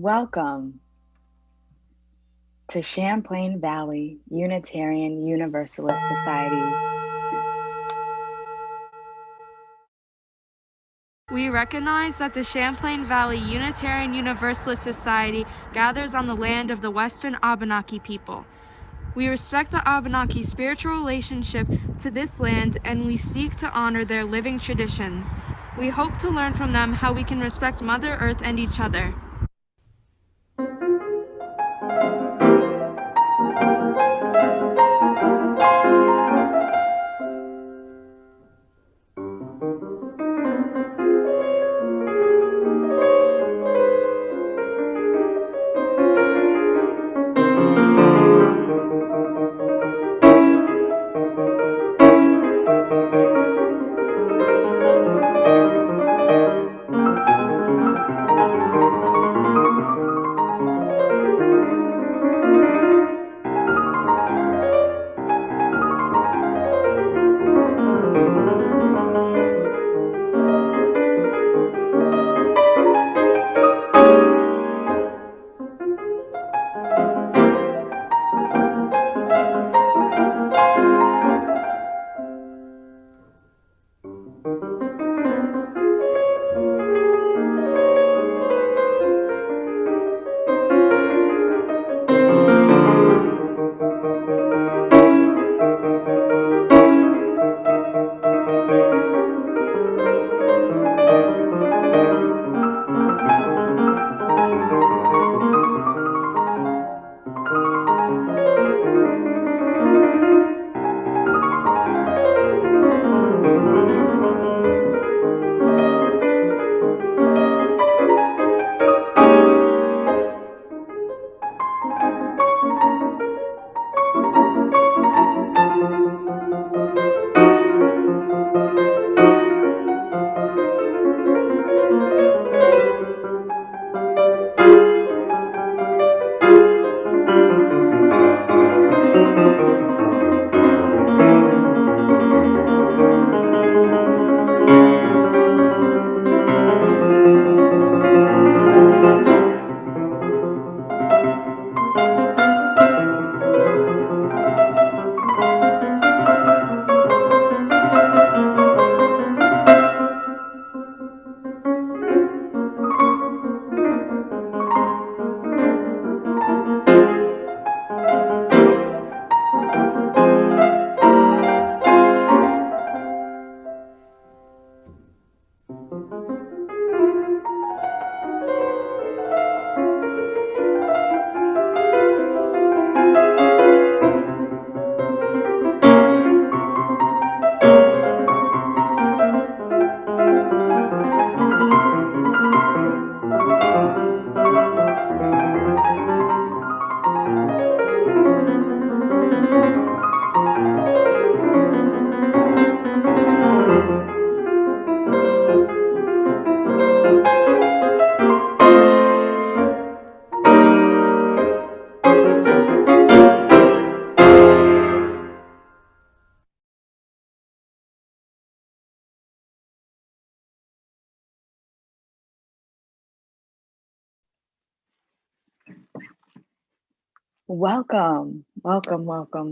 Welcome to Champlain Valley Unitarian Universalist Societies. We recognize that the Champlain Valley Unitarian Universalist Society gathers on the land of the Western Abenaki people. We respect the Abenaki spiritual relationship to this land, and we seek to honor their living traditions. We hope to learn from them how we can respect Mother Earth and each other.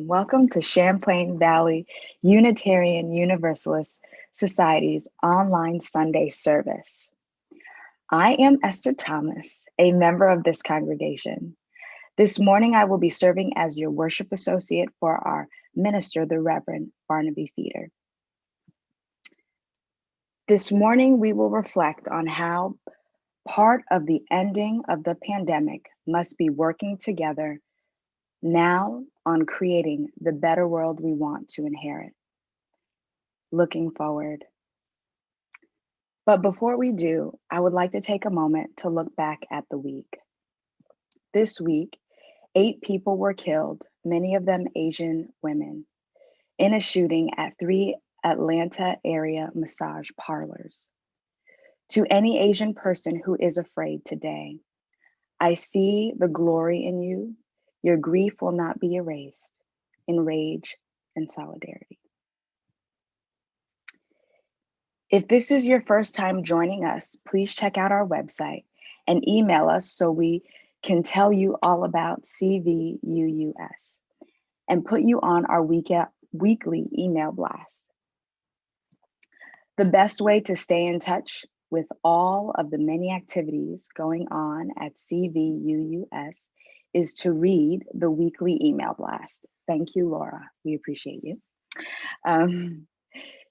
Welcome to Champlain Valley Unitarian Universalist Society's online Sunday service. I am Esther Thomas, a member of this congregation. This morning, I will be serving as your worship associate for our minister, the Reverend Barnaby Feeder. This morning, we will reflect on how part of the ending of the pandemic must be working together now on creating the better world we want to inherit. Looking forward. But before we do, I would like to take a moment to look back at the week. This week, 8 people were killed, many of them Asian women, in a shooting at 3 Atlanta area massage parlors. To any Asian person who is afraid today, I see the glory in you. Your grief will not be erased in rage and solidarity. If this is your first time joining us, please check out our website and email us so we can tell you all about CVUUS and put you on our weekly email blast. The best way to stay in touch with all of the many activities going on at CVUUS is to read the weekly email blast. Thank you, Laura. We appreciate you.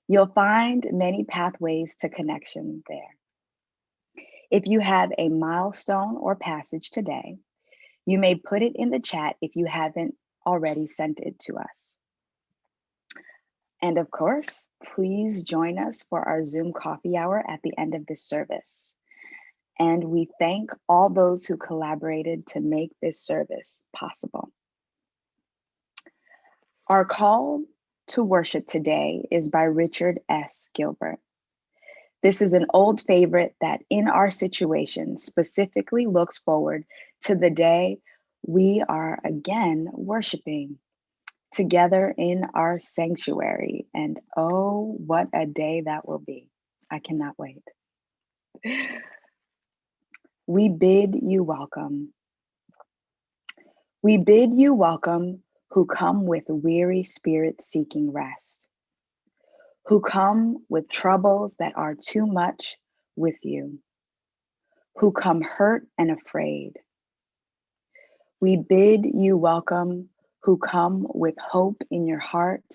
You'll find many pathways to connection there. If you have a milestone or passage today, you may put it in the chat if you haven't already sent it to us. And of course, please join us for our Zoom coffee hour at the end of this service. And we thank all those who collaborated to make this service possible. Our call to worship today is by Richard S. Gilbert. This is an old favorite that in our situation specifically looks forward to the day we are again worshiping together in our sanctuary. And oh, what a day that will be. I cannot wait. We bid you welcome. We bid you welcome who come with weary spirits seeking rest, who come with troubles that are too much with you, who come hurt and afraid. We bid you welcome who come with hope in your heart,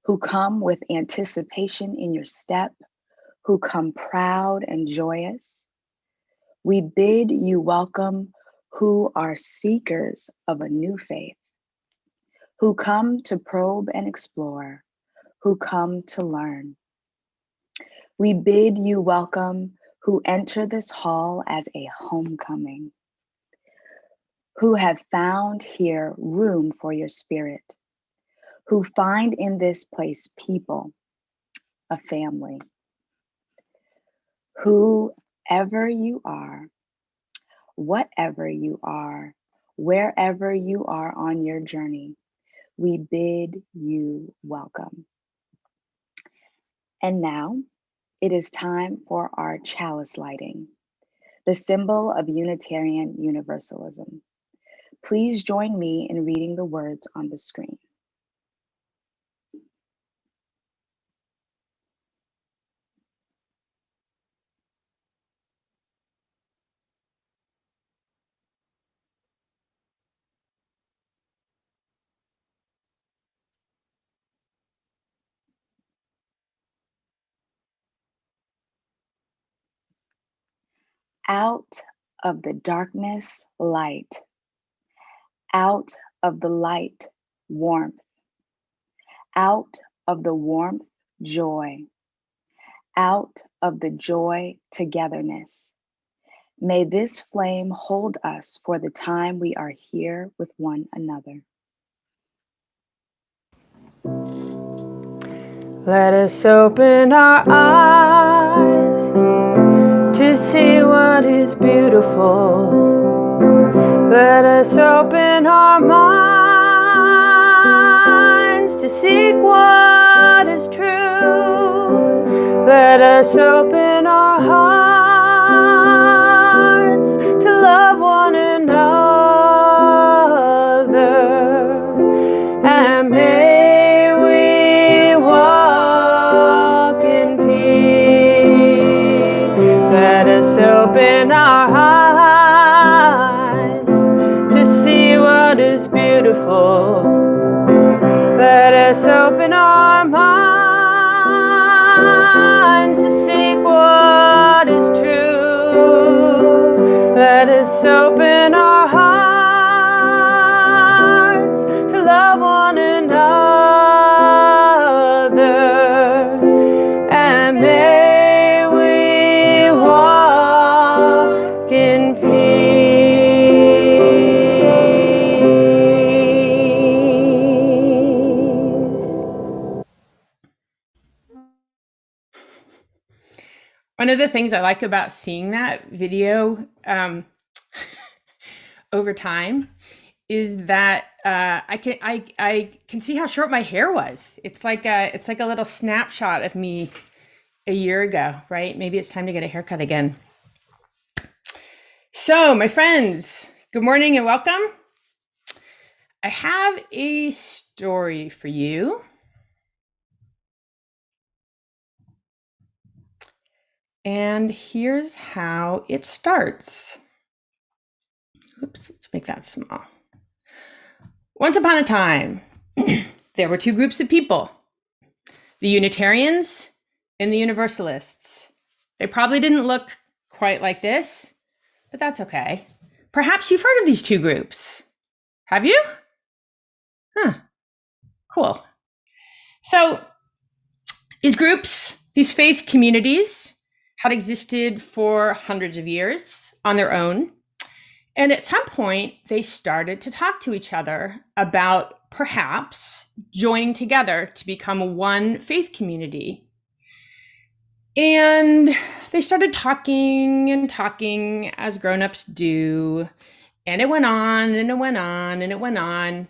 who come with anticipation in your step, who come proud and joyous. We bid you welcome who are seekers of a new faith, who come to probe and explore, who come to learn. We bid you welcome who enter this hall as a homecoming, who have found here room for your spirit, who find in this place people, a family. Whoever you are, whatever you are, wherever you are on your journey, we bid you welcome. And now it is time for our chalice lighting, the symbol of Unitarian Universalism. Please join me in reading the words on the screen. Out of the darkness, light. Out of the light, warmth. Out of the warmth, joy. Out of the joy, togetherness. May this flame hold us for the time we are here with one another. Let us open our eyes to see what is beautiful. Let us open our minds to seek what is true. Let us open our hearts to love one another. And may we walk in peace. Let us open our eyes to see what is beautiful. Let us open our minds to seek what is true. Let us open our hearts to love one another. And may we walk in One of the things I like about seeing that video over time is that I can see how short my hair was. It's like a little snapshot of me a year ago, right? Maybe it's time to get a haircut again. So, my friends, good morning and welcome. I have a story for you. And here's how it starts. Oops, let's make that small. Once upon a time, there were two groups of people, the Unitarians and the Universalists. They probably didn't look quite like this, but that's okay. Perhaps you've heard of these two groups. Have you? Huh. Cool. So these groups, these faith communities, had existed for hundreds of years on their own. And at some point, they started to talk to each other about perhaps joining together to become one faith community. And they started talking and talking as grown-ups do. And it went on and it went on and it went on.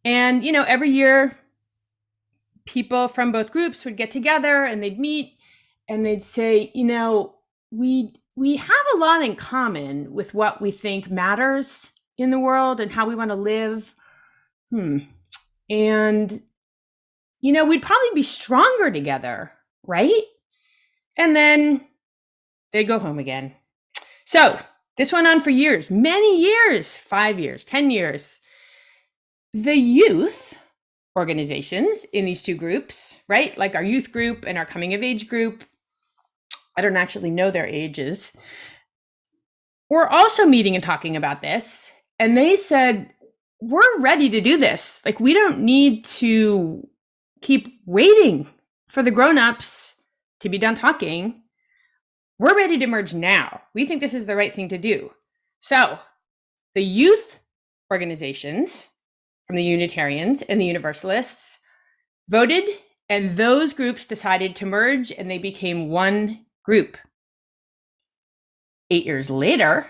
And, every year, people from both groups would get together and they'd meet and they'd say, we have a lot in common with what we think matters in the world and how we want to live. And, we'd probably be stronger together, right? And then they'd go home again. So this went on for years, many years, 5 years, 10 years. The youth organizations in these two groups, right? Like our youth group and our coming of age group, I don't actually know their ages, we're also meeting and talking about this. And they said, we're ready to do this. Like, we don't need to keep waiting for the grown-ups to be done talking. We're ready to merge now. We think this is the right thing to do. So the youth organizations from the Unitarians and the Universalists voted, and those groups decided to merge, and they became one group. 8 years later,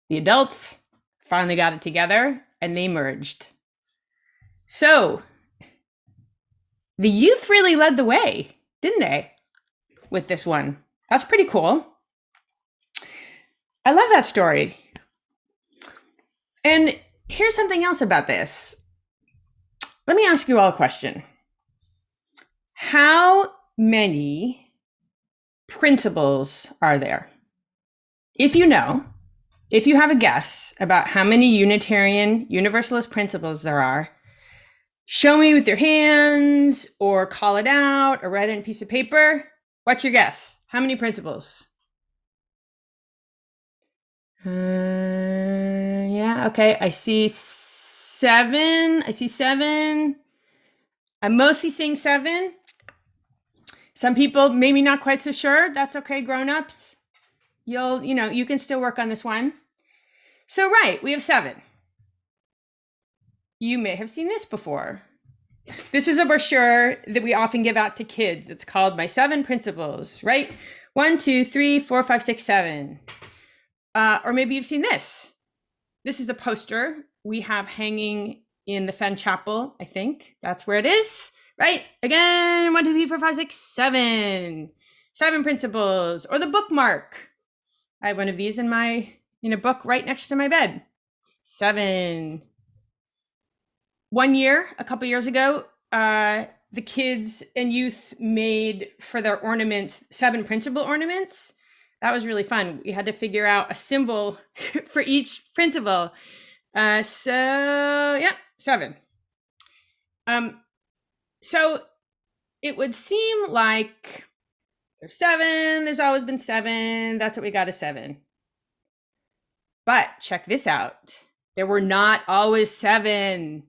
the adults finally got it together and they merged. So the youth really led the way, didn't they, with this one? That's pretty cool. I love that story. And here's something else about this. Let me ask you all a question. How many principles are there? If you have a guess about how many Unitarian Universalist principles there are, show me with your hands or call it out or write it on a piece of paper. What's your guess? How many principles? Yeah, okay. I see seven. I'm mostly seeing 7. Some people maybe not quite so sure. That's okay, grown-ups. You can still work on this one. So, right, we have 7. You may have seen this before. This is a brochure that we often give out to kids. It's called My 7 Principles, right? 1, 2, 3, 4, 5, 6, 7. Or maybe you've seen this. This is a poster we have hanging in the Fen Chapel, I think. That's where it is, right? Again, 1, 2, 3, 4, 5, 6, 7. 7 principles. Or the bookmark. I have one of these in a book right next to my bed. 7. One year, a couple years ago, the kids and youth made for their ornaments 7 principle ornaments. That was really fun. We had to figure out a symbol for each principle. 7. So it would seem like there's 7. There's always been 7. That's what we got, a 7. But check this out. There were not always 7.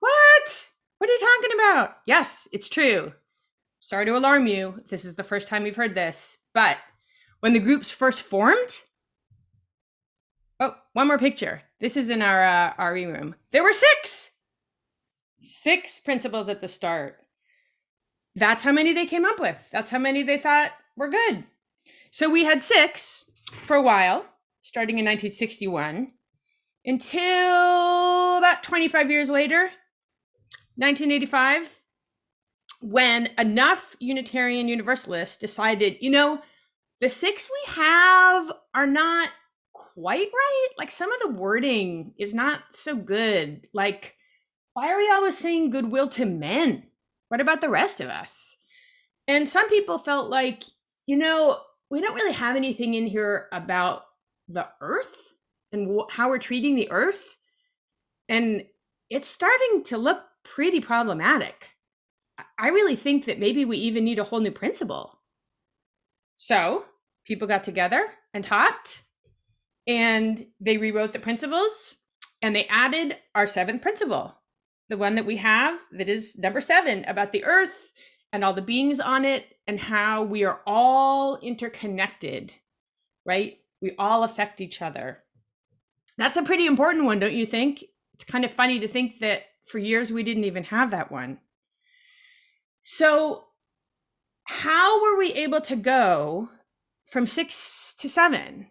What? What are you talking about? Yes, it's true. Sorry to alarm you if this is the first time you've heard this, but when the groups first formed, one more picture. This is in our RE room. There were 6. 6 principles at the start. That's how many they came up with. That's how many they thought were good. So we had 6 for a while, starting in 1961, until about 25 years later, 1985, when enough Unitarian Universalists decided, the 6 we have are not quite right. Like some of the wording is not so good. Like, why are we always saying goodwill to men? What about the rest of us? And some people felt like, we don't really have anything in here about the earth and how we're treating the earth. And it's starting to look pretty problematic. I really think that maybe we even need a whole new principle. So people got together and talked, and they rewrote the principles, and they added our 7th principle, the one that we have that is number 7, about the earth and all the beings on it and how we are all interconnected, right? We all affect each other. That's a pretty important one, don't you think? It's kind of funny to think that for years we didn't even have that one. So how were we able to go from 6 to 7?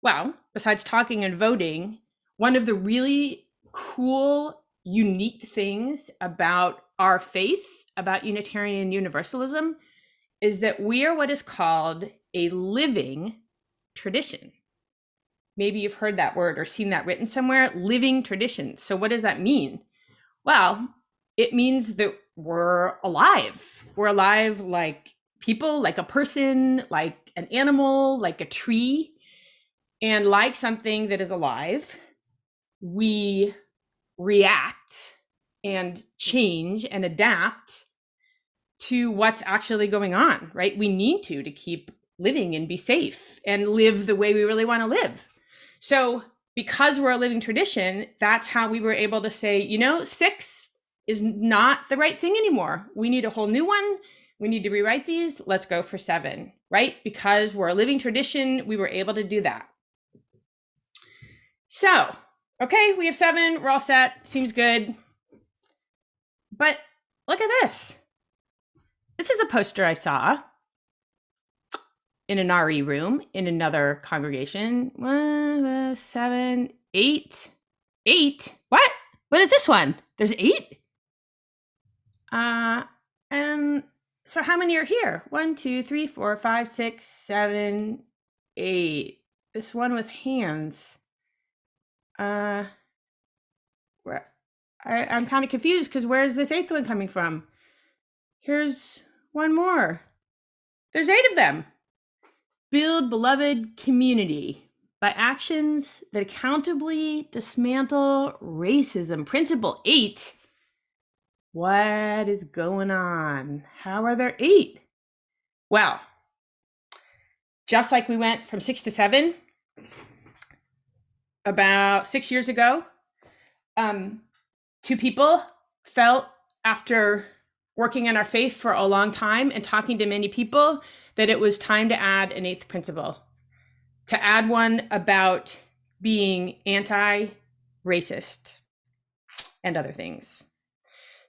Well, besides talking and voting, one of the really cool, unique things about our faith, about Unitarian Universalism, is that we are what is called a living tradition. Maybe you've heard that word or seen that written somewhere, living traditions. So what does that mean? Well, it means that we're alive. We're alive like people, like a person, like an animal, like a tree. And like something that is alive, we react and change and adapt to what's actually going on, right? We need to keep living and be safe and live the way we really want to live. So because we're a living tradition, that's how we were able to say, 6 is not the right thing anymore. We need a whole new one. We need to rewrite these. Let's go for 7, right? Because we're a living tradition, we were able to do that. So, okay, we have 7, we're all set, seems good. But look at this. This is a poster I saw in an RE room in another congregation. 1, 7, 8. 8? What? What is this one? There's 8? And so how many are here? 1, 2, 3, 4, 5, 6, 7, 8. This one with hands. I'm kind of confused because where's this 8th one coming from? Here's one more. There's 8 of them. Build beloved community by actions that accountably dismantle racism. Principle 8. What is going on? How are there 8? Well, just like we went from 6 to 7, about 6 years ago, 2 people felt, after working in our faith for a long time and talking to many people, that it was time to add an 8th principle, to add one about being anti-racist and other things.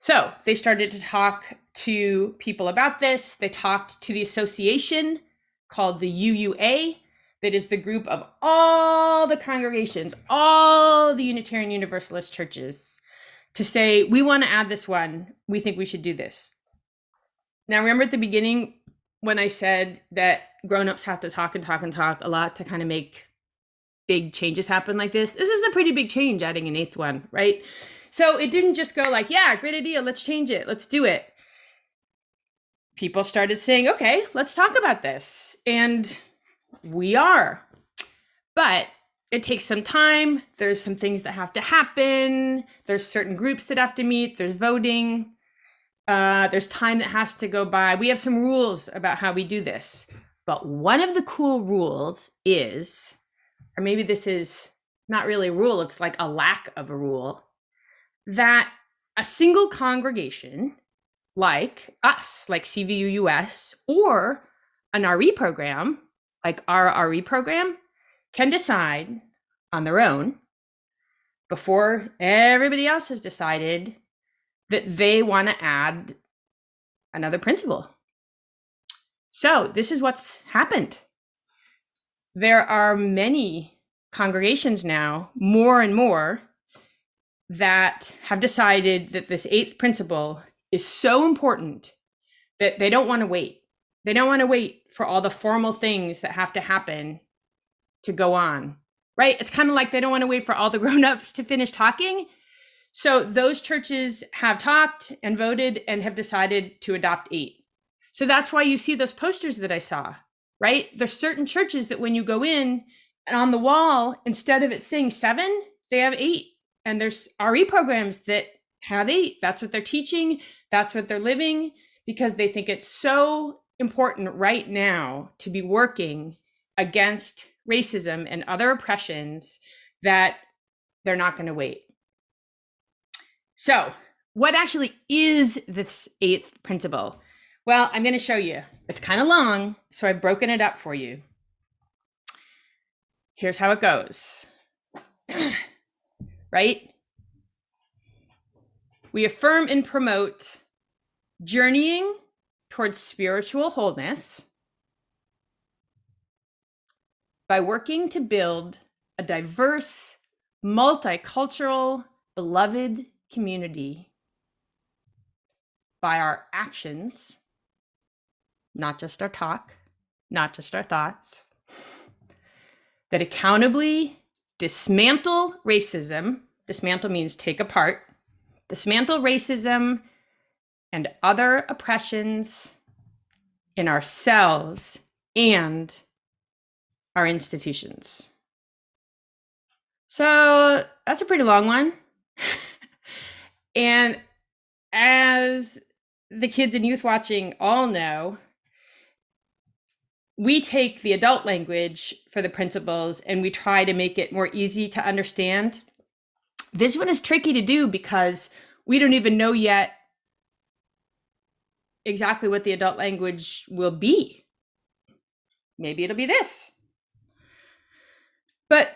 So they started to talk to people about this. They talked to the association called the UUA, that is the group of all the congregations, all the Unitarian Universalist churches, to say, we want to add this one. We think we should do this. Now, remember at the beginning when I said that grown-ups have to talk and talk and talk a lot to kind of make big changes happen like this? This is a pretty big change, adding an 8th one, right? So it didn't just go like, yeah, great idea, let's change it, let's do it. People started saying, okay, let's talk about this. And we are. But it takes some time. There's some things that have to happen. There's certain groups that have to meet. There's voting. There's time that has to go by. We have some rules about how we do this. But one of the cool rules is, or maybe this is not really a rule, it's like a lack of a rule, that a single congregation like us, like CVUUS, or an RE program, like our RE program, can decide on their own, before everybody else has decided, that they want to add another principle. So this is what's happened. There are many congregations now, more and more, that have decided that this 8th principle is so important that they don't want to wait. They don't want to wait for all the formal things that have to happen to go on, right? It's kind of like they don't want to wait for all the grown-ups to finish talking. So those churches have talked and voted and have decided to adopt 8. So that's why you see those posters that I saw, right? There's certain churches that when you go in and on the wall, instead of it saying 7, they have 8. And there's RE programs that have 8. That's what they're teaching. That's what they're living, because they think it's so important right now to be working against racism and other oppressions that they're not going to wait. So what actually is this 8th principle? Well, I'm going to show you. It's kind of long, so I've broken it up for you. Here's how it goes. Right? We affirm and promote journeying towards spiritual wholeness by working to build a diverse, multicultural, beloved community by our actions, not just our talk, not just our thoughts, that accountably dismantle racism. Dismantle means take apart. Dismantle racism and other oppressions in ourselves and our institutions. So that's a pretty long one. And as the kids and youth watching all know, we take the adult language for the principles and we try to make it more easy to understand. This one is tricky to do because we don't even know yet exactly what the adult language will be. Maybe it'll be this. But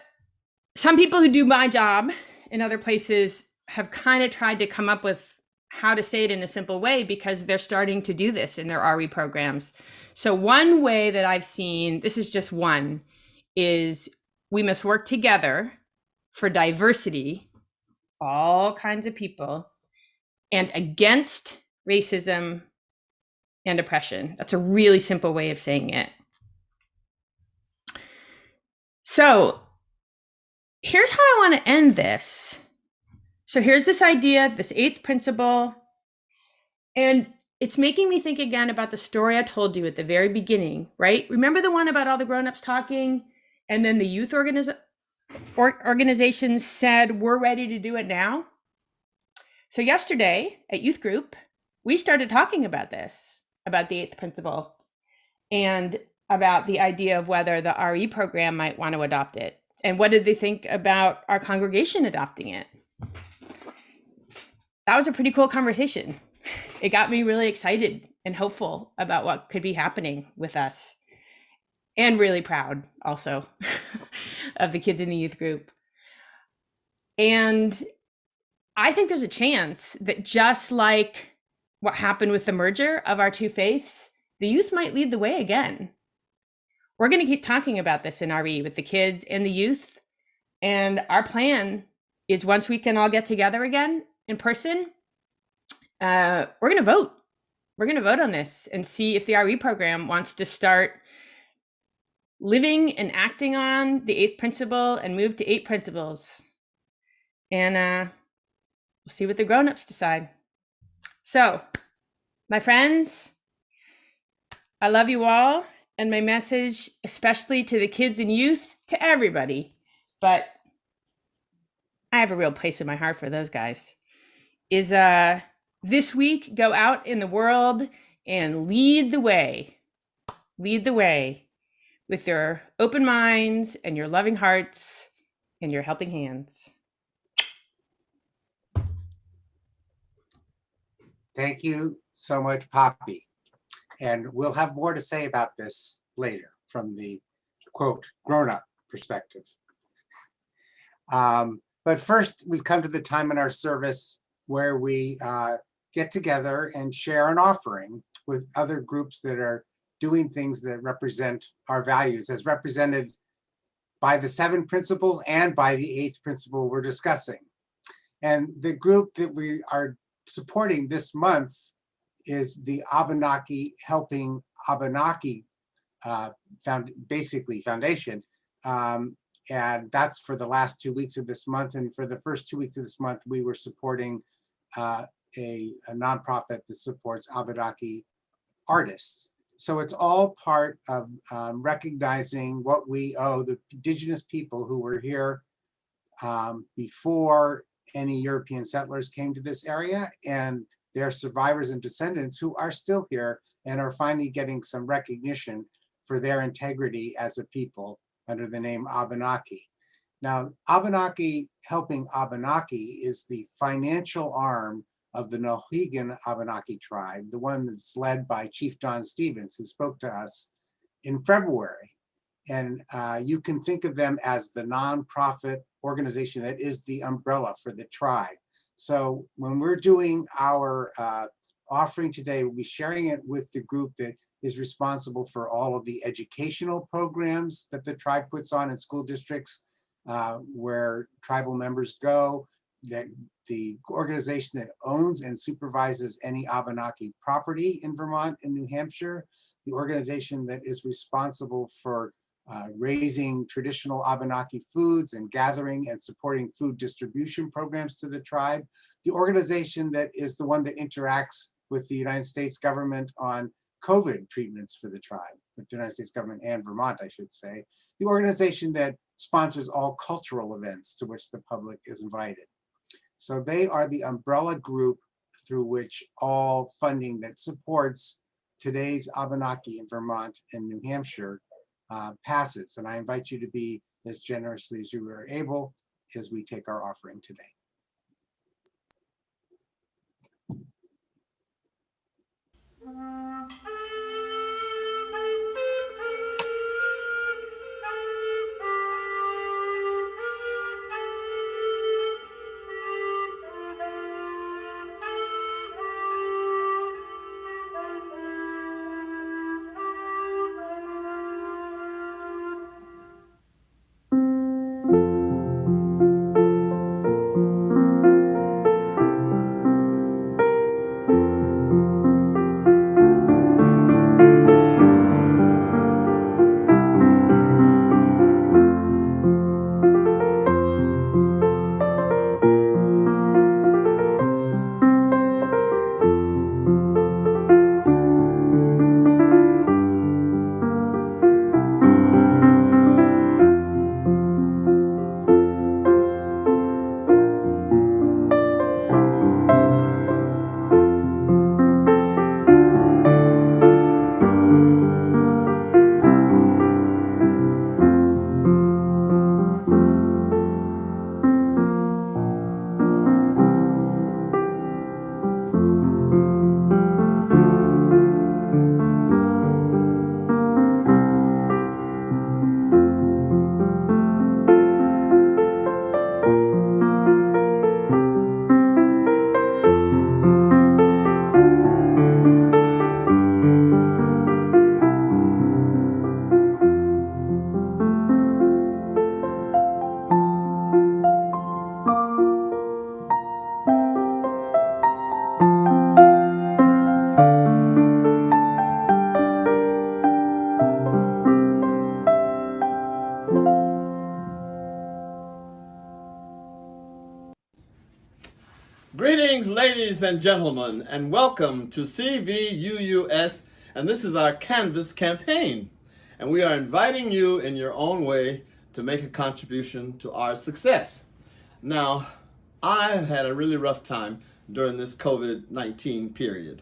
some people who do my job in other places have kind of tried to come up with how to say it in a simple way because they're starting to do this in their RE programs. So one way that I've seen, this is just one, is we must work together for diversity, all kinds of people, and against racism and oppression. That's a really simple way of saying it. So here's how I want to end this. So here's this idea, this 8th principle, and it's making me think again about the story I told you at the very beginning, right? Remember the one about all the grown-ups talking, and then the youth organizations said, we're ready to do it now? So yesterday at youth group, we started talking about this, about the 8th principle, and about the idea of whether the RE program might want to adopt it. And what did they think about our congregation adopting it? That was a pretty cool conversation. It got me really excited and hopeful about what could be happening with us. And really proud also of the kids in the youth group. And I think there's a chance that just like what happened with the merger of our two faiths, the youth might lead the way again. We're going to keep talking about this in RE with the kids and the youth. And our plan is once we can all get together again in person, we're going to vote. We're going to vote on this and see if the RE program wants to start living and acting on the 8th principle and move to 8 principles. And we'll see what the grown-ups decide. So, my friends, I love you all. And my message, especially to the kids and youth, to everybody, but I have a real place in my heart for those guys, is this week, go out in the world and lead the way. Lead the way with your open minds and your loving hearts and your helping hands. Thank you so much, Poppy. And we'll have more to say about this later from the, quote, grown-up perspective. But first, we've come to the time in our service where we get together and share an offering with other groups that are doing things that represent our values as represented by the 7 principles and by the 8th principle we're discussing. And the group that we are supporting this month is the Abenaki Helping Abenaki Foundation, And that's for the last 2 weeks of this month. And for the first 2 weeks of this month, we were supporting a nonprofit that supports Abenaki artists. So it's all part of recognizing what we owe the indigenous people who were here before any European settlers came to this area, and their survivors and descendants who are still here and are finally getting some recognition for their integrity as a people under the name Abenaki. Now, Abenaki Helping Abenaki is the financial arm of the Mohegan Abenaki tribe, the one that's led by Chief Don Stevens, who spoke to us in February. And you can think of them as the nonprofit organization that is the umbrella for the tribe. So when we're doing our offering today, we'll be sharing it with the group that is responsible for all of the educational programs that the tribe puts on in school districts where tribal members go, that the organization that owns and supervises any Abenaki property in Vermont and New Hampshire, the organization that is responsible for raising traditional Abenaki foods and gathering and supporting food distribution programs to the tribe, the organization that is the one that interacts with the United States government on COVID treatments for the tribe, with the United States government and Vermont, I should say, the organization that sponsors all cultural events to which the public is invited. So they are the umbrella group through which all funding that supports today's Abenaki in Vermont and New Hampshire passes. And I invite you to be as generously as you are able as we take our offering today. Greetings, ladies and gentlemen, and welcome to CVUUS, and this is our Canvas campaign. And we are inviting you in your own way to make a contribution to our success. Now, I have had a really rough time during this COVID-19 period,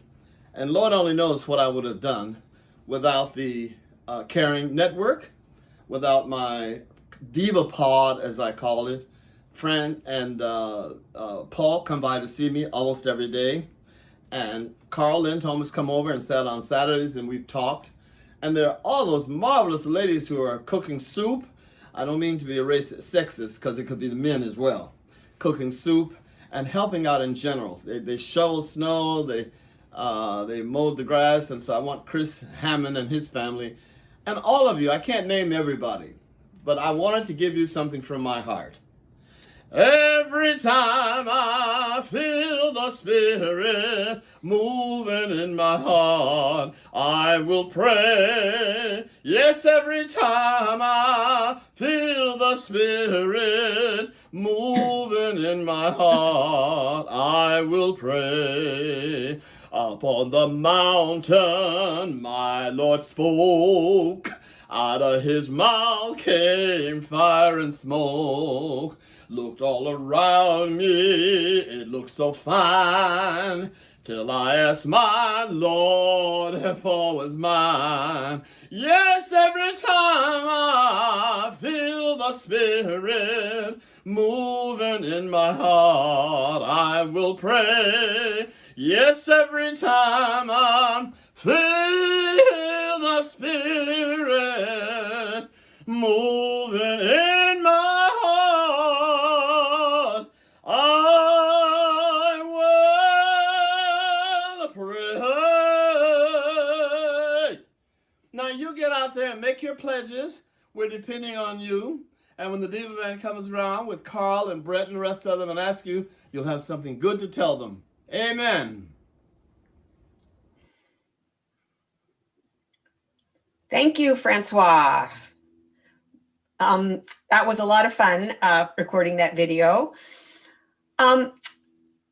and Lord only knows what I would have done without the Caring Network, without my Diva Pod, as I call it. Fran and Paul come by to see me almost every day, and Carl Lindholm has come over and sat on Saturdays, and we've talked. And there are all those marvelous ladies who are cooking soup. I don't mean to be a racist, sexist, because it could be the men as well. Cooking soup and helping out in general. They shovel snow, they mowed the grass, and so I want Chris Hammond and his family, and all of you, I can't name everybody, but I wanted to give you something from my heart. Every time I feel the Spirit moving in my heart, I will pray. Yes, every time I feel Spirit moving in my heart, I will pray. Upon the mountain my Lord spoke, out of his mouth came fire and smoke. Looked all around me, it looked so fine, till I asked my Lord if all was mine. Yes, every time I feel the Spirit moving in my heart, I will pray. Yes, every time I feel the Spirit moving in my heart, I will pray. Now you get out there and make your pledges. We're depending on you. And when the Diva Man comes around with Carl and Brett and the rest of them and ask you, you'll have something good to tell them. Amen. Thank you, Francois. That was a lot of fun recording that video.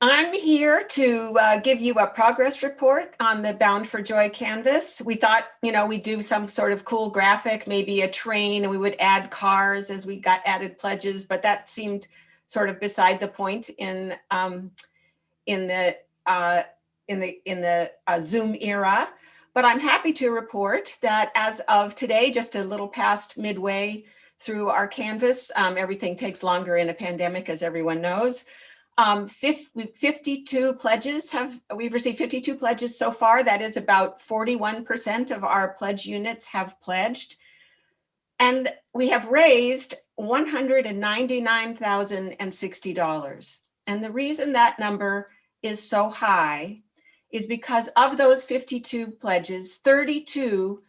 I'm here to give you a progress report on the Bound for Joy canvas. We thought, we'd do some sort of cool graphic, maybe a train, and we would add cars as we got added pledges, but that seemed sort of beside the point in the Zoom era. But I'm happy to report that as of today, just a little past midway through our canvas, everything takes longer in a pandemic, as everyone knows. 52 pledges we've received 52 pledges so far. That is about 41% of our pledge units have pledged. And we have raised $199,060. And the reason that number is so high is because of those 52 pledges, 32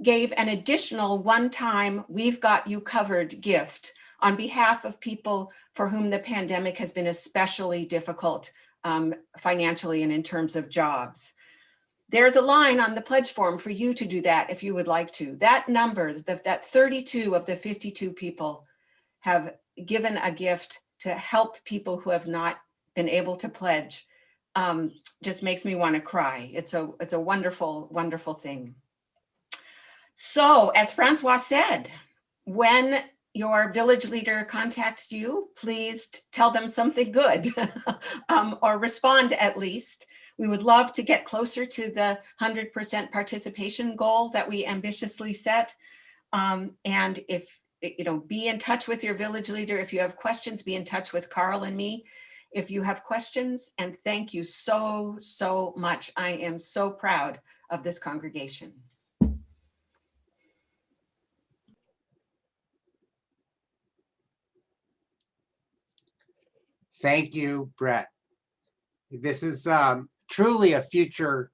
gave an additional one-time "We've Got You Covered" gift on behalf of people for whom the pandemic has been especially difficult financially and in terms of jobs. There's a line on the pledge form for you to do that if you would like to. That number, that 32 of the 52 people have given a gift to help people who have not been able to pledge, just makes me want to cry. It's a wonderful, wonderful thing. So, as Francois said, when your village leader contacts you, please tell them something good or respond at least. We would love to get closer to the 100% participation goal that we ambitiously set. And if, be in touch with your village leader. If you have questions, be in touch with Carl and me. If you have questions, and thank you so, so much. I am so proud of this congregation. Thank you, Brett. This is truly a future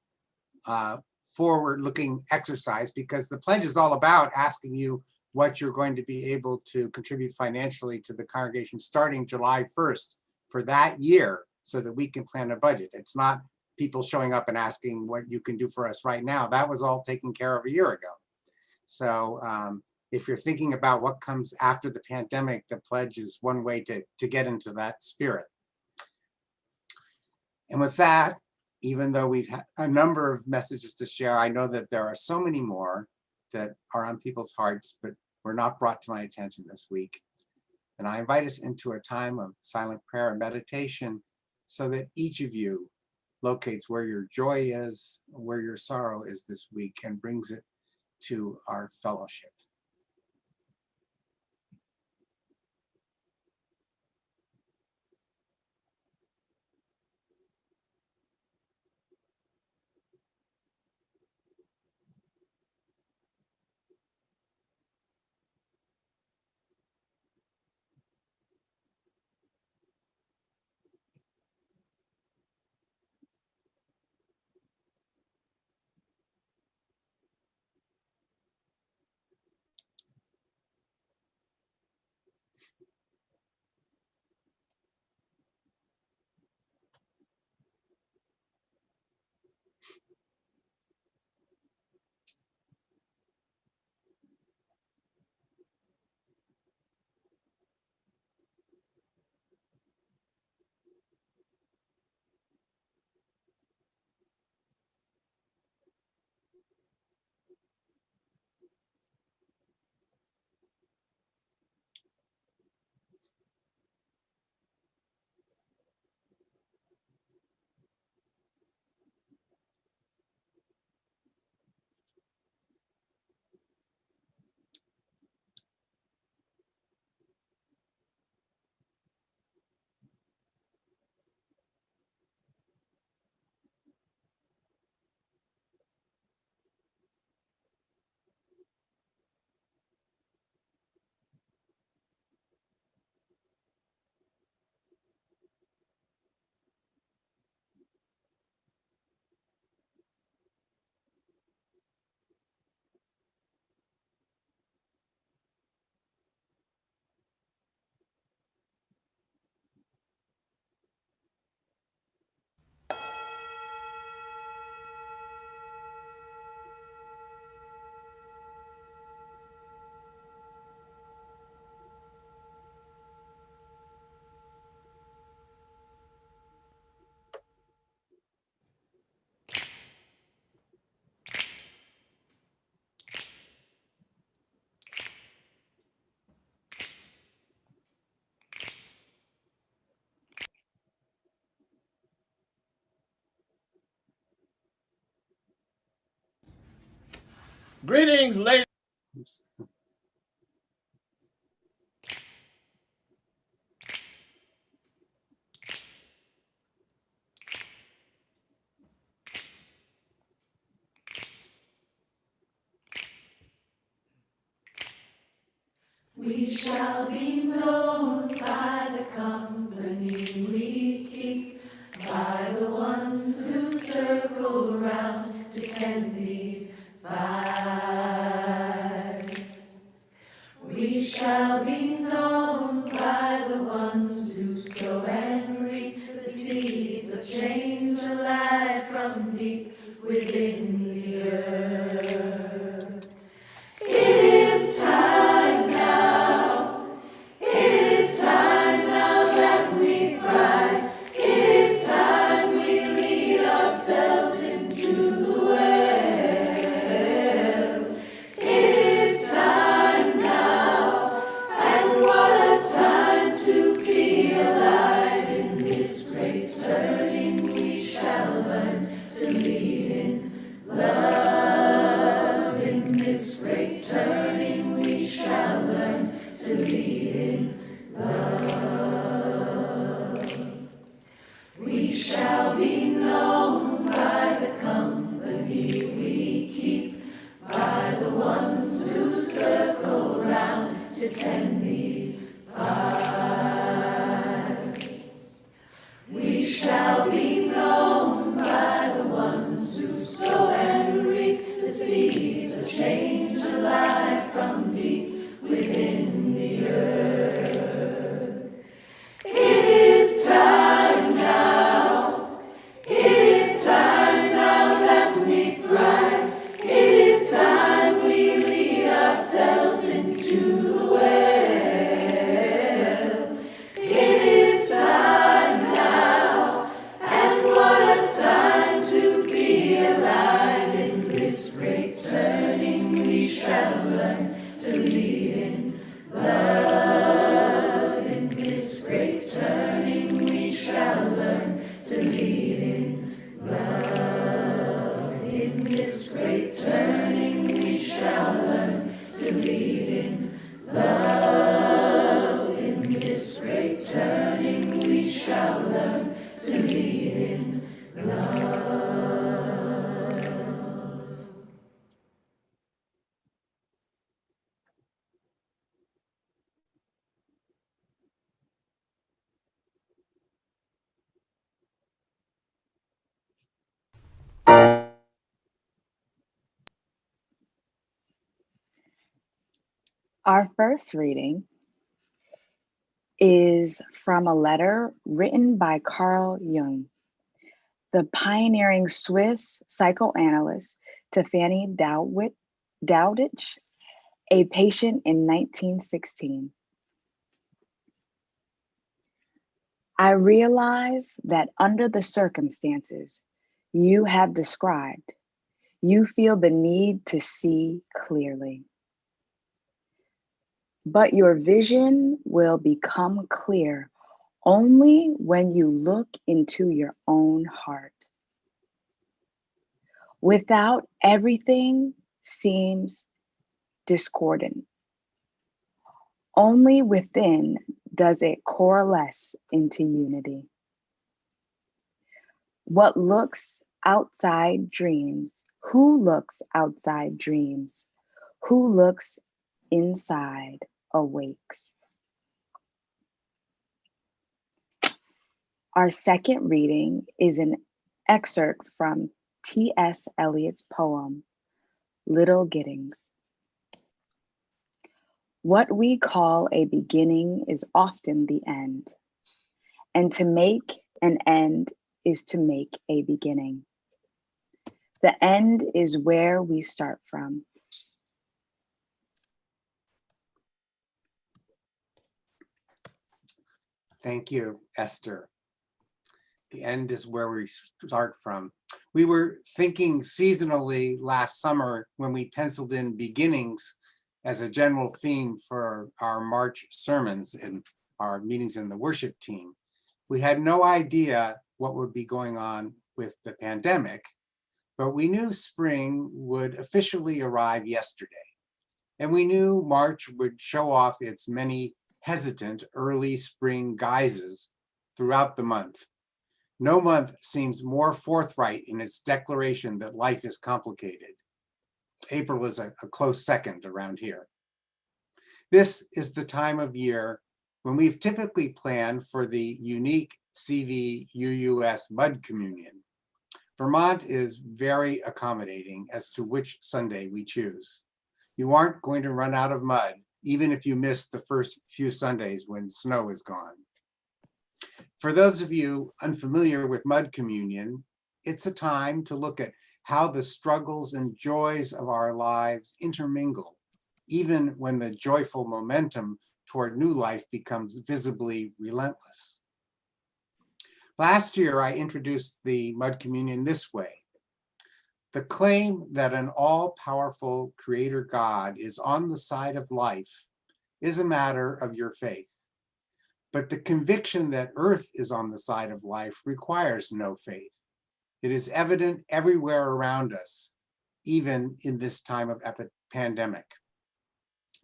forward-looking exercise, because the pledge is all about asking you what you're going to be able to contribute financially to the congregation starting July 1st for that year, so that we can plan a budget. It's not people showing up and asking what you can do for us right now. That was all taken care of a year ago. So if you're thinking about what comes after the pandemic, the pledge is one way to get into that spirit. And with that, even though we've had a number of messages to share, I know that there are so many more that are on people's hearts, but were not brought to my attention this week. And I invite us into a time of silent prayer and meditation, so that each of you locates where your joy is, where your sorrow is this week, and brings it to our fellowship. Greetings, ladies. We shall be known by the company we keep, by the ones who circle round to tend these fires. We shall be known by the ones who sow and reap the seeds of change alive from deep within the earth. It is time now. It is time now that we thrive. It is time we lead ourselves into the well. It is time now, and what a time to be alive. In this great turning we shall learn to lead in love. In this great turning we shall learn to lead in love. We shall be known by the company we keep, by the ones who circle round to tend these fires. We shall be known by the ones who sow and reap the seeds of change alive from deep within the earth. It is time now. It is time now that we thrive. It is time we lead ourselves into the well. It is time now, and what a time to be alive. In this great turning we shall learn to lead in love. In this great turning we shall learn to lead in love. In this great turning we shall learn to lead in love. In this great turning we shall learn to lead in love. Our first reading is from a letter written by Carl Jung, the pioneering Swiss psychoanalyst, to Fanny Dowditch, a patient in 1916. I realize that under the circumstances you have described, you feel the need to see clearly. But your vision will become clear only when you look into your own heart. Without, everything seems discordant. Only within does it coalesce into unity. What looks outside dreams? Who looks outside dreams? Who looks inside awakes? Our second reading is an excerpt from T.S. Eliot's poem, Little Giddings. What we call a beginning is often the end, and to make an end is to make a beginning. The end is where we start from. Thank you, Esther. The end is where we start from. We were thinking seasonally last summer when we penciled in beginnings as a general theme for our March sermons and our meetings in the worship team. We had no idea what would be going on with the pandemic, But we knew spring would officially arrive yesterday. And we knew March would show off its many hesitant early spring guises throughout the month. No month seems more forthright in its declaration that life is complicated. April is a close second around here. This is the time of year when we've typically planned for the unique CVUUS Mud Communion. Vermont is very accommodating as to which Sunday we choose. You aren't going to run out of mud, even if you miss the first few Sundays when snow is gone. For those of you unfamiliar with Mud Communion, it's a time to look at how the struggles and joys of our lives intermingle, even when the joyful momentum toward new life becomes visibly relentless. Last year, I introduced the Mud Communion this way. The claim that an all-powerful creator God is on the side of life is a matter of your faith. But the conviction that Earth is on the side of life requires no faith. It is evident everywhere around us, even in this time of pandemic.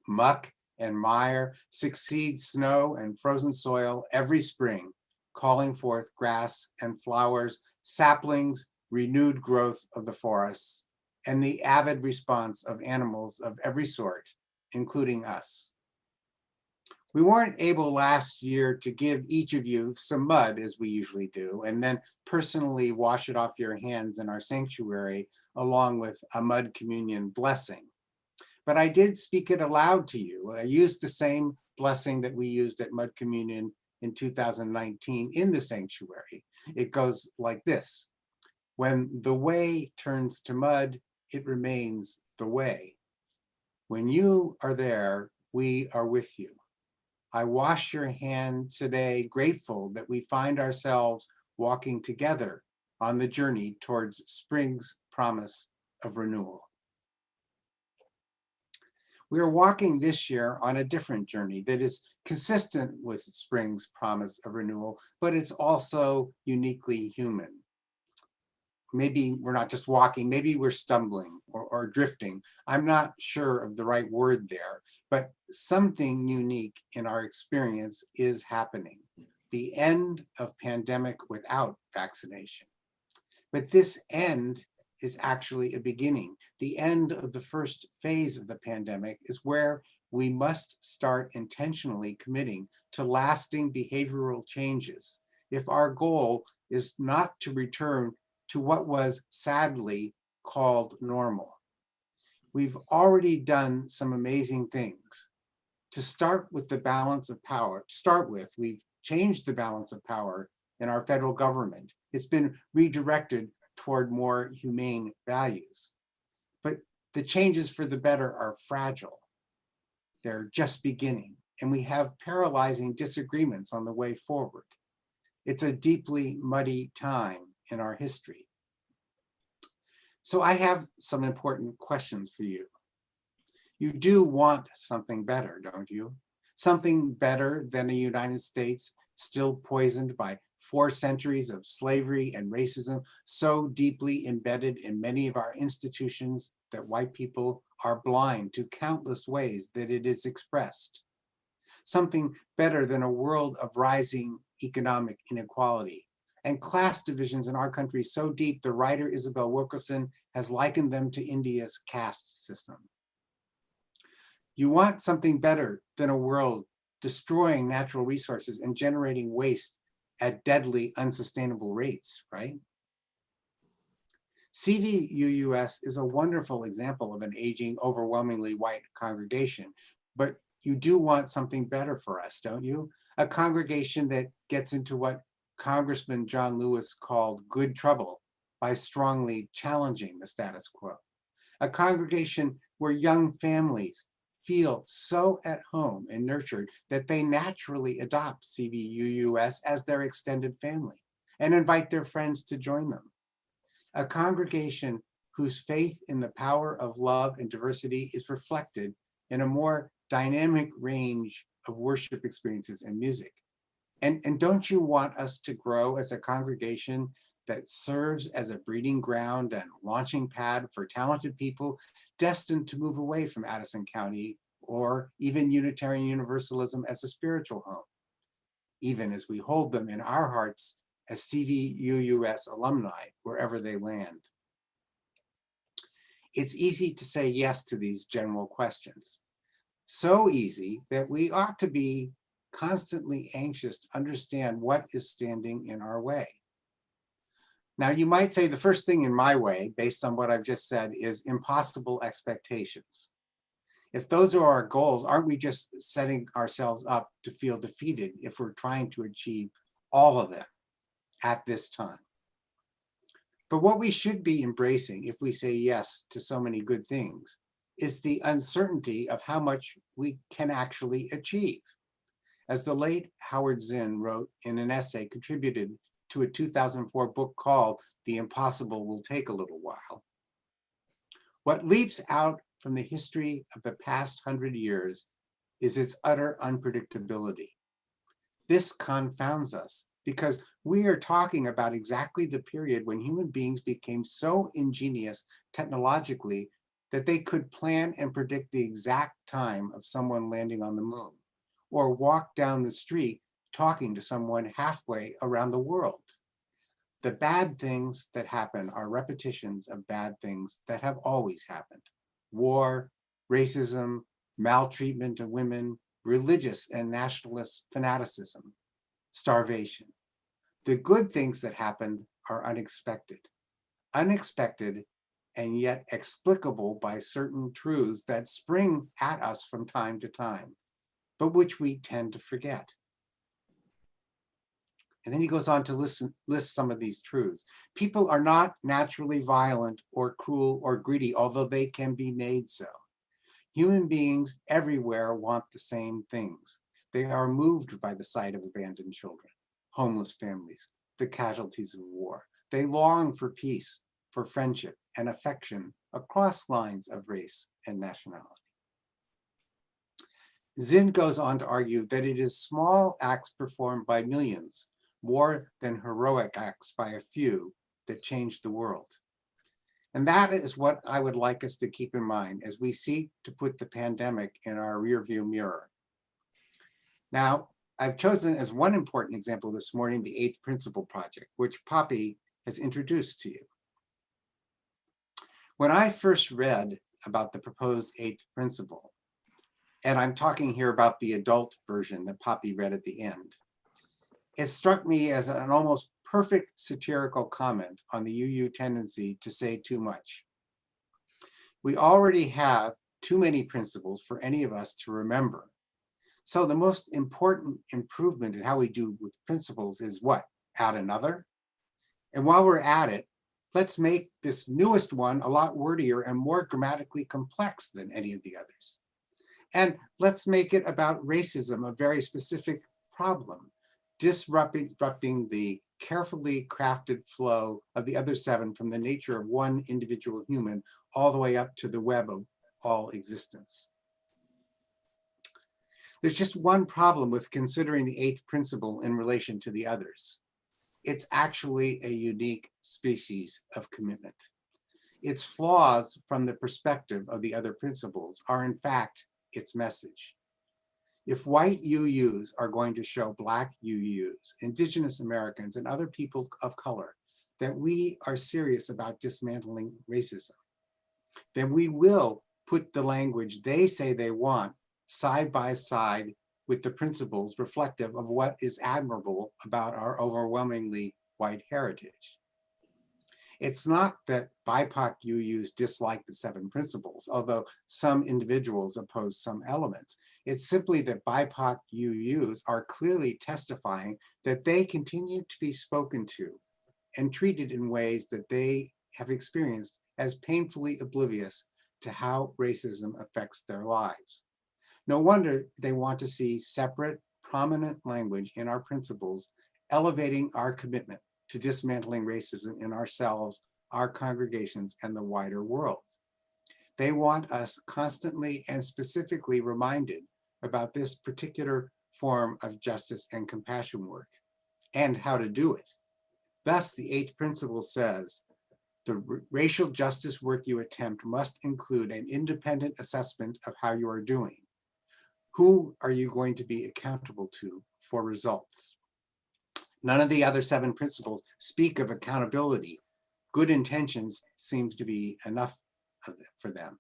Muck and mire succeed snow and frozen soil every spring, calling forth grass and flowers, saplings, renewed growth of the forests, and the avid response of animals of every sort, including us. We weren't able last year to give each of you some mud as we usually do, and then personally wash it off your hands in our sanctuary along with a Mud Communion blessing. But I did speak it aloud to you. I used the same blessing that we used at Mud Communion in 2019 in the sanctuary. It goes like this. When the way turns to mud, it remains the way. When you are there, we are with you. I wash your hand today, grateful that we find ourselves walking together on the journey towards spring's promise of renewal. We are walking this year on a different journey that is consistent with spring's promise of renewal, but it's also uniquely human. Maybe we're not just walking, maybe we're stumbling or drifting. I'm not sure of the right word there, but something unique in our experience is happening. The end of pandemic without vaccination. But this end is actually a beginning. The end of the first phase of the pandemic is where we must start intentionally committing to lasting behavioral changes if our goal is not to return to what was sadly called normal. We've already done some amazing things. To start with the balance of power, we've changed the balance of power in our federal government. It's been redirected toward more humane values. But the changes for the better are fragile. They're just beginning, and we have paralyzing disagreements on the way forward. It's a deeply muddy time in our history. So I have some important questions for you. You do want something better, don't you? Something better than a United States still poisoned by 4 centuries of slavery and racism, so deeply embedded in many of our institutions that white people are blind to countless ways that it is expressed. Something better than a world of rising economic inequality and class divisions in our country so deep the writer Isabel Wilkerson has likened them to India's caste system. You want something better than a world destroying natural resources and generating waste at deadly unsustainable rates, right? CVUUS is a wonderful example of an aging, overwhelmingly white congregation, but you do want something better for us, don't you? A congregation that gets into what Congressman John Lewis called good trouble by strongly challenging the status quo. A congregation where young families feel so at home and nurtured that they naturally adopt CVUUS as their extended family and invite their friends to join them. A congregation whose faith in the power of love and diversity is reflected in a more dynamic range of worship experiences and music. And don't you want us to grow as a congregation that serves as a breeding ground and launching pad for talented people destined to move away from Addison County or even Unitarian Universalism as a spiritual home, even as we hold them in our hearts as CVUUS alumni wherever they land. It's easy to say yes to these general questions. So easy that we ought to be constantly anxious to understand what is standing in our way. Now, you might say the first thing in my way, based on what I've just said, is impossible expectations. If those are our goals, aren't we just setting ourselves up to feel defeated if we're trying to achieve all of them at this time? But what we should be embracing if we say yes to so many good things is the uncertainty of how much we can actually achieve. As the late Howard Zinn wrote in an essay contributed to a 2004 book called The Impossible Will Take a Little While, what leaps out from the history of the past 100 years is its utter unpredictability. This confounds us because we are talking about exactly the period when human beings became so ingenious technologically that they could plan and predict the exact time of someone landing on the moon, or walk down the street talking to someone halfway around the world. The bad things that happen are repetitions of bad things that have always happened. War, racism, maltreatment of women, religious and nationalist fanaticism, starvation. The good things that happen are unexpected and yet explicable by certain truths that spring at us from time to time, but which we tend to forget. And then he goes on to list some of these truths. People are not naturally violent or cruel or greedy, although they can be made so. Human beings everywhere want the same things. They are moved by the sight of abandoned children, homeless families, the casualties of war. They long for peace, for friendship and affection across lines of race and nationality. Zinn goes on to argue that it is small acts performed by millions, more than heroic acts by a few, that change the world. And that is what I would like us to keep in mind as we seek to put the pandemic in our rearview mirror. Now, I've chosen as one important example this morning the Eighth Principle Project, which Poppy has introduced to you. When I first read about the proposed Eighth Principle, and I'm talking here about the adult version that Poppy read at the end, it struck me as an almost perfect satirical comment on the UU tendency to say too much. We already have too many principles for any of us to remember. So the most important improvement in how we do with principles is what? Add another? And while we're at it, let's make this newest one a lot wordier and more grammatically complex than any of the others. And let's make it about racism, a very specific problem, disrupting the carefully crafted flow of the other seven from the nature of one individual human all the way up to the web of all existence. There's just one problem with considering the eighth principle in relation to the others. It's actually a unique species of commitment. Its flaws from the perspective of the other principles are in fact its message. If white UUs are going to show Black UUs, Indigenous Americans, and other people of color that we are serious about dismantling racism, then we will put the language they say they want side by side with the principles reflective of what is admirable about our overwhelmingly white heritage. It's not that BIPOC UUs dislike the seven principles, although some individuals oppose some elements. It's simply that BIPOC UUs are clearly testifying that they continue to be spoken to and treated in ways that they have experienced as painfully oblivious to how racism affects their lives. No wonder they want to see separate, prominent language in our principles, elevating our commitment to dismantling racism in ourselves, our congregations, and the wider world. They want us constantly and specifically reminded about this particular form of justice and compassion work and how to do it. Thus, the eighth principle says, the racial justice work you attempt must include an independent assessment of how you are doing. Who are you going to be accountable to for results? None of the other 7 principles speak of accountability. Good intentions seems to be enough for them.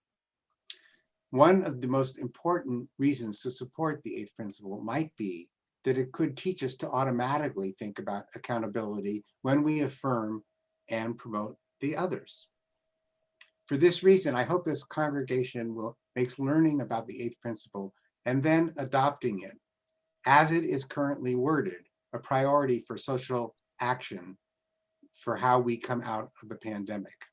One of the most important reasons to support the eighth principle might be that it could teach us to automatically think about accountability when we affirm and promote the others. For this reason, I hope this congregation makes learning about the eighth principle and then adopting it, as it is currently worded, a priority for social action for how we come out of the pandemic.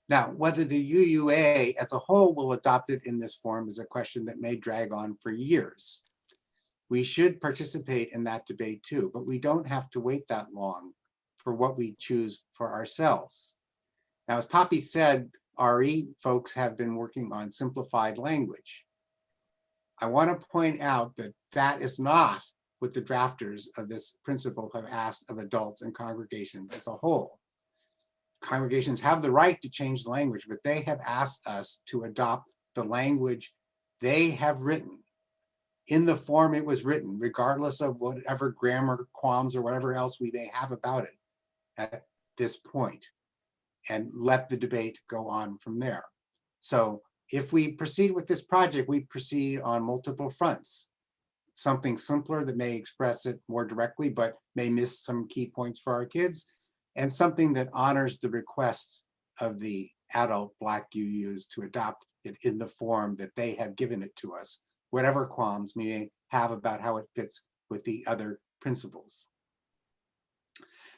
Now, whether the UUA as a whole will adopt it in this form is a question that may drag on for years. We should participate in that debate too, but we don't have to wait that long for what we choose for ourselves. Now, as Poppy said, RE folks have been working on simplified language. I want to point out that that is not what the drafters of this principle have asked of adults and congregations as a whole. Congregations have the right to change the language, but they have asked us to adopt the language they have written in the form it was written, regardless of whatever grammar qualms or whatever else we may have about it at this point, and let the debate go on from there. So if we proceed with this project, we proceed on multiple fronts. Something simpler that may express it more directly, but may miss some key points for our kids, and something that honors the requests of the adult Black UUs to adopt it in the form that they have given it to us, whatever qualms we may have about how it fits with the other principles.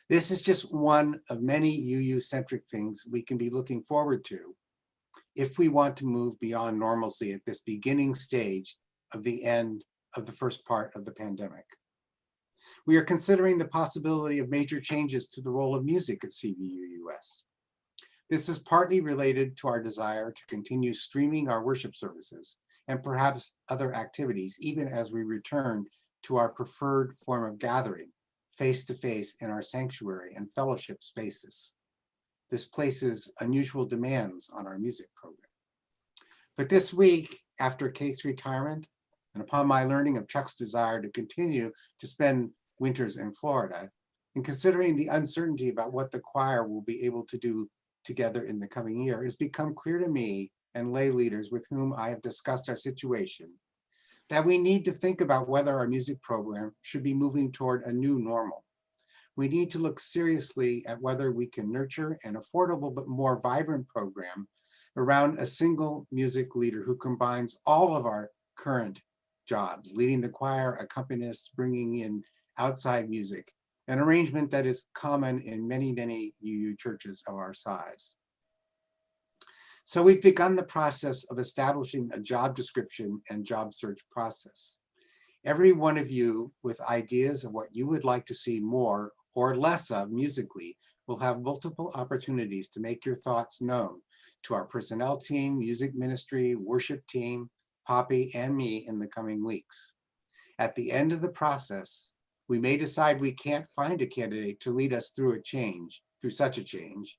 This is just one of many UU-centric things we can be looking forward to if we want to move beyond normalcy at this beginning stage of the end of the first part of the pandemic. We are considering the possibility of major changes to the role of music at CVUUS. This is partly related to our desire to continue streaming our worship services and perhaps other activities, even as we return to our preferred form of gathering, face-to-face in our sanctuary and fellowship spaces. This places unusual demands on our music program. But this week, after Kate's retirement, and upon my learning of Chuck's desire to continue to spend winters in Florida, and considering the uncertainty about what the choir will be able to do together in the coming year, it has become clear to me and lay leaders with whom I have discussed our situation that we need to think about whether our music program should be moving toward a new normal. We need to look seriously at whether we can nurture an affordable but more vibrant program around a single music leader who combines all of our current jobs, leading the choir, accompanists, bringing in outside music, an arrangement that is common in many, many UU churches of our size. So we've begun the process of establishing a job description and job search process. Every one of you with ideas of what you would like to see more or less of musically will have multiple opportunities to make your thoughts known to our personnel team, music ministry, worship team, Poppy, and me in the coming weeks. At the end of the process, we may decide we can't find a candidate to lead us through such a change,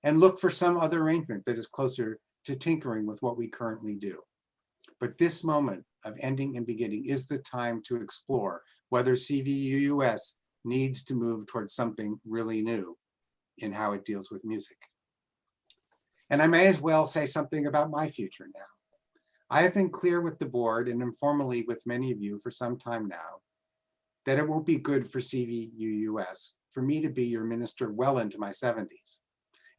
and look for some other arrangement that is closer to tinkering with what we currently do. But this moment of ending and beginning is the time to explore whether CVUUS needs to move towards something really new in how it deals with music. And I may as well say something about my future now. I have been clear with the board and informally with many of you for some time now that it won't be good for CVUUS for me to be your minister well into my 70s.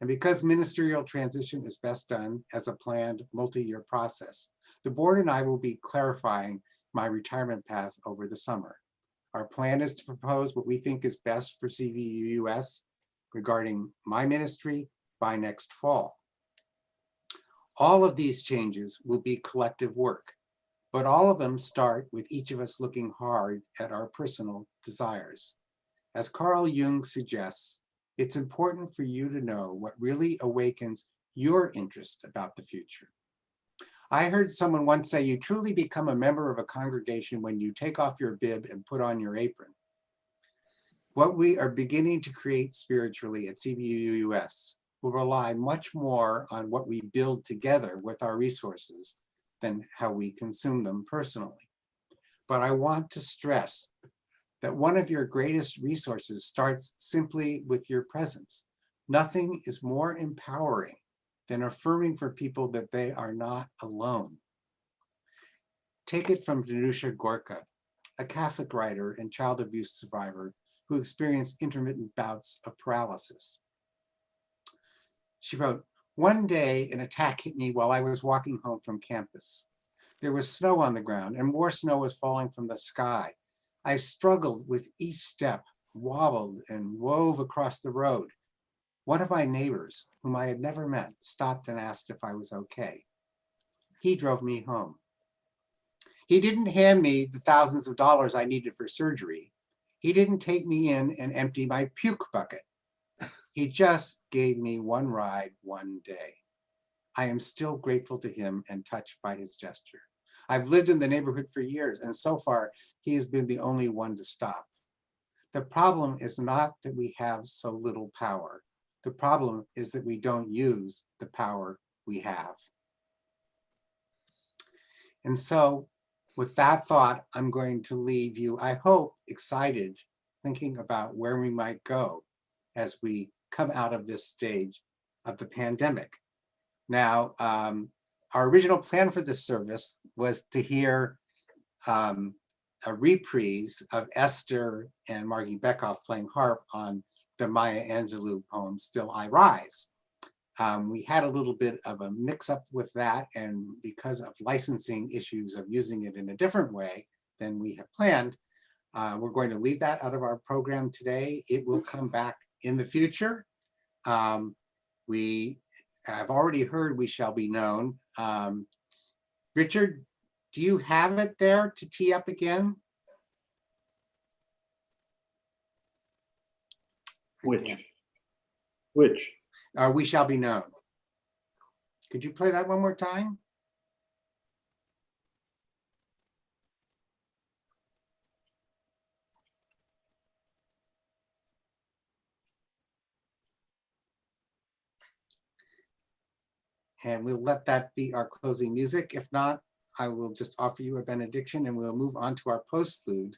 And because ministerial transition is best done as a planned multi-year process, the board and I will be clarifying my retirement path over the summer. Our plan is to propose what we think is best for CVUUS regarding my ministry by next fall. All of these changes will be collective work, but all of them start with each of us looking hard at our personal desires. As Carl Jung suggests, it's important for you to know what really awakens your interest about the future. I heard someone once say, you truly become a member of a congregation when you take off your bib and put on your apron. What we are beginning to create spiritually at CVUUS will rely much more on what we build together with our resources than how we consume them personally. But I want to stress that one of your greatest resources starts simply with your presence. Nothing is more empowering than affirming for people that they are not alone. Take it from Danusha Gorka, a Catholic writer and child abuse survivor who experienced intermittent bouts of paralysis. She wrote, "One day an attack hit me while I was walking home from campus. There was snow on the ground and more snow was falling from the sky. I struggled with each step, wobbled and wove across the road. One of my neighbors, whom I had never met, stopped and asked if I was okay. He drove me home. He didn't hand me the thousands of dollars I needed for surgery. He didn't take me in and empty my puke bucket. He just gave me one ride one day. I am still grateful to him and touched by his gesture. I've lived in the neighborhood for years, and so far, he has been the only one to stop. The problem is not that we have so little power. The problem is that we don't use the power we have." And so with that thought, I'm going to leave you, I hope, excited, thinking about where we might go as we come out of this stage of the pandemic. Now, our original plan for this service was to hear a reprise of Esther and Margie Beckhoff playing harp on the Maya Angelou poem, Still I Rise. We had a little bit of a mix up with that, and because of licensing issues of using it in a different way than we have planned, we're going to leave that out of our program today. It will come back in the future. We have already heard We Shall Be Known. Richard, do you have it there to tee up again? Which? We Shall Be Known. Could you play that one more time? And we'll let that be our closing music. If not, I will just offer you a benediction and we'll move on to our postlude.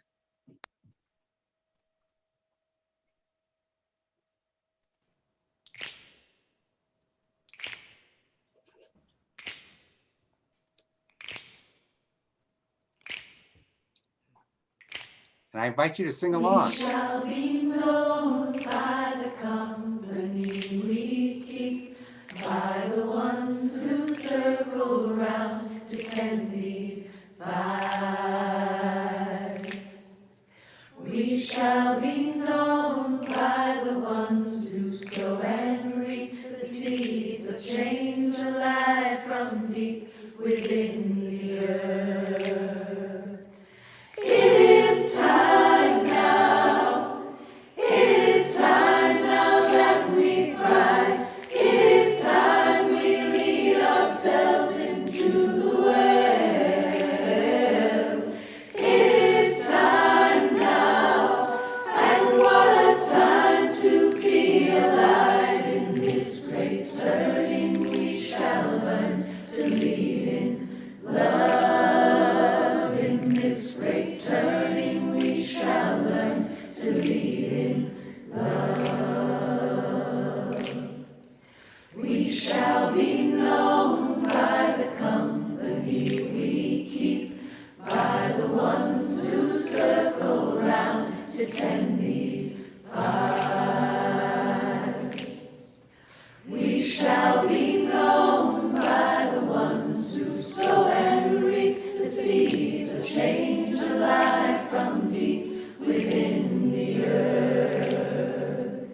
And I invite you to sing along. We shall be known by the company we keep, by the ones who circle round to tend these fires. We shall be known by the ones who sow and reap the seeds of change alive from deep within the earth. It is time now. It is time now that we cry. It is time we lead ourselves into the well. It is time now, and what a time to be alive in this great turning. We shall learn to lead in love. In this great turning, we shall learn to lead in love. We shall be known by the company we keep, by the ones who circle round to tend these fires. We shall be known by the ones who sow and reap the seeds of change alive from deep within the earth.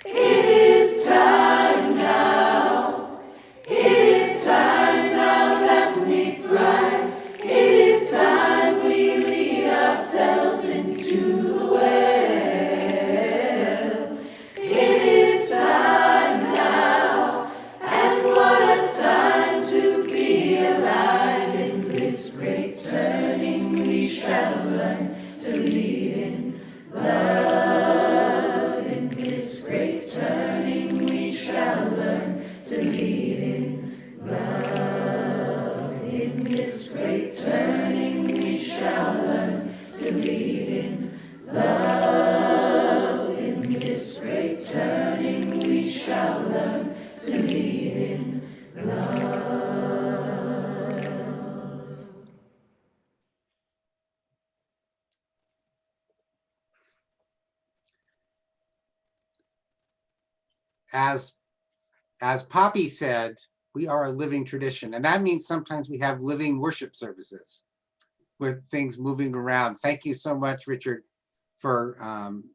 It is time now. It is time now that we thrive. It is time we lead ourselves into the well. Love in this great turning we shall learn to lead in love. As Poppy said, we are a living tradition, and that means sometimes we have living worship services with things moving around. Thank you so much, Richard, for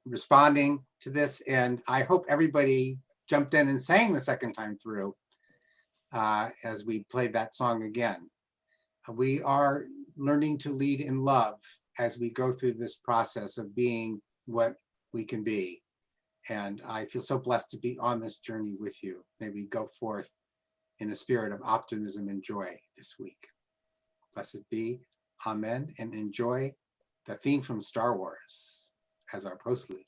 responding to this, and I hope everybody jumped in and sang the second time through as we played that song again. We are learning to lead in love as we go through this process of being what we can be. And I feel so blessed to be on this journey with you. May we go forth in a spirit of optimism and joy this week. Blessed be, amen, and enjoy the theme from Star Wars as our postlude.